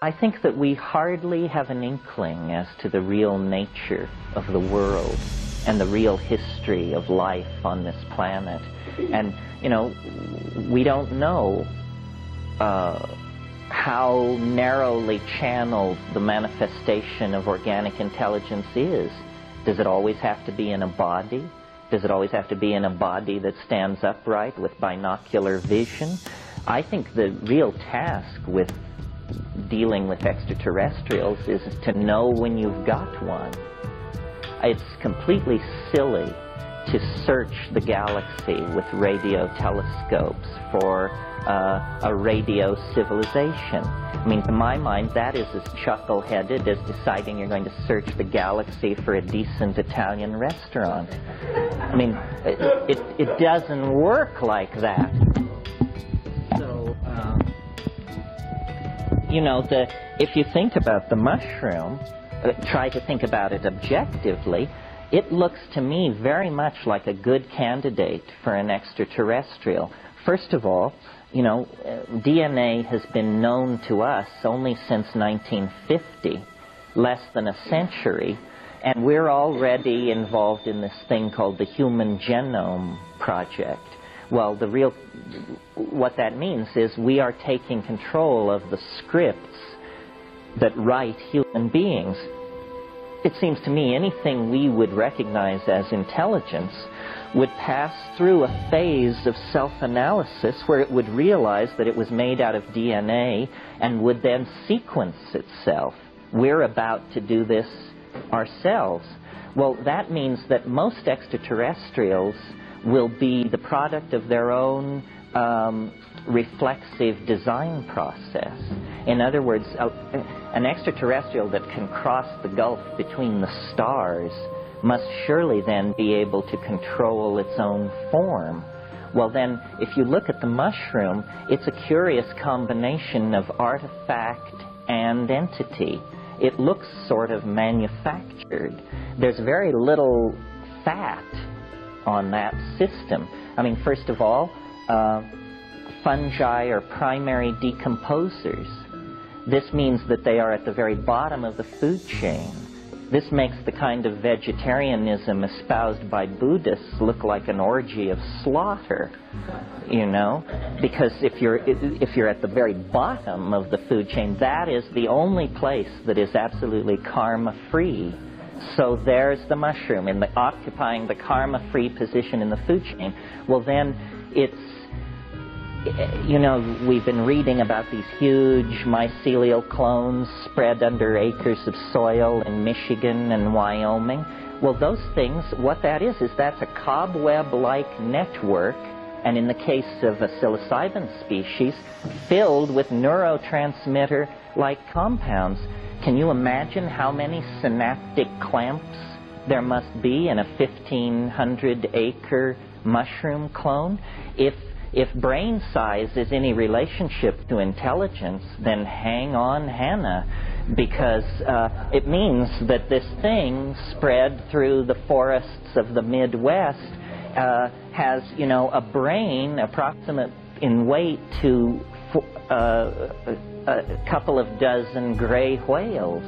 I think that we hardly have an inkling as to the real nature of the world and the real history of life on this planet. And, you know, we don't know how narrowly channeled the manifestation of organic intelligence is. Does it always have to be in a body? Does it always have to be in a body that stands upright with binocular vision? I think the real task with dealing with extraterrestrials is to know when you've got one. It's completely silly to search the galaxy with radio telescopes for a radio civilization. I mean, to my mind, that is as chuckle-headed as deciding you're going to search the galaxy for a decent Italian restaurant. I mean, it doesn't work like that. So, you know, if you think about the mushroom, try to think about it objectively, it looks to me very much like a good candidate for an extraterrestrial. First of all, you know, DNA has been known to us only since 1950, less than a century, and we're already involved in this thing called the Human Genome Project. Well, what that means is we are taking control of the scripts that write human beings. It seems to me anything we would recognize as intelligence would pass through a phase of self-analysis where it would realize that it was made out of DNA and would then sequence itself. We're about to do this ourselves. Well, that means that most extraterrestrials will be the product of their own reflexive design process. In other words, an extraterrestrial that can cross the gulf between the stars must surely then be able to control its own form. Well then, if you look at the mushroom, it's a curious combination of artifact and entity. It looks sort of manufactured. There's very little fat on that system. I mean, first of all, fungi are primary decomposers. This means that they are at the very bottom of the food chain. This makes the kind of vegetarianism espoused by Buddhists look like an orgy of slaughter, you know, because if you're at the very bottom of the food chain, that is the only place that is absolutely karma-free. So there's the mushroom occupying the karma-free position in the food chain. Well, then it's, you know, we've been reading about these huge mycelial clones spread under acres of soil in Michigan and Wyoming. Well, those things, what that is that's a cobweb-like network, and in the case of a psilocybin species, filled with neurotransmitter-like compounds. Can you imagine how many synaptic clamps there must be in a 1,500-acre mushroom clone? If brain size is any relationship to intelligence, then hang on, Hannah, because it means that this thing spread through the forests of the Midwest has, you know, a brain approximate in weight to a couple of dozen gray whales.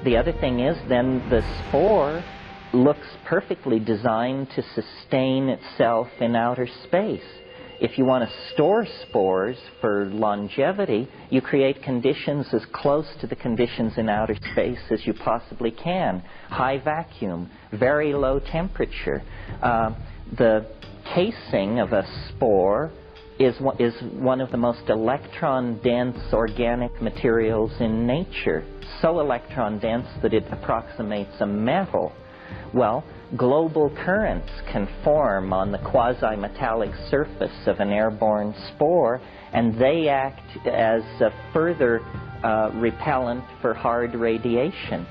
The other thing is then the spore looks perfectly designed to sustain itself in outer space. If you want to store spores for longevity, you create conditions as close to the conditions in outer space as you possibly can. High vacuum, very low temperature. The casing of a spore is one of the most electron-dense organic materials in nature. So electron-dense that it approximates a metal. Well, global currents can form on the quasi-metallic surface of an airborne spore, and they act as a further repellent for hard radiation.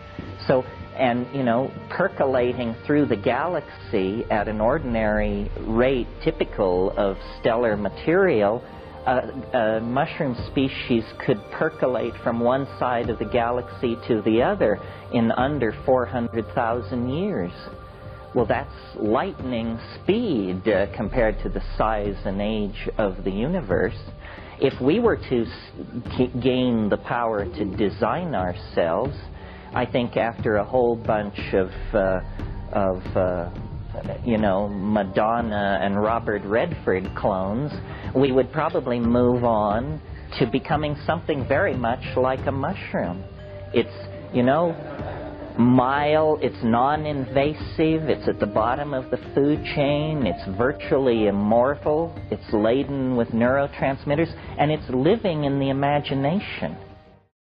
So, and, you know, percolating through the galaxy at an ordinary rate typical of stellar material, a mushroom species could percolate from one side of the galaxy to the other in under 400,000 years. Well, that's lightning speed compared to the size and age of the universe. If we were to gain the power to design ourselves, I think after a whole bunch of Madonna and Robert Redford clones, we would probably move on to becoming something very much like a mushroom. It's, mild, it's non-invasive, it's at the bottom of the food chain, it's virtually immortal, it's laden with neurotransmitters, and it's living in the imagination.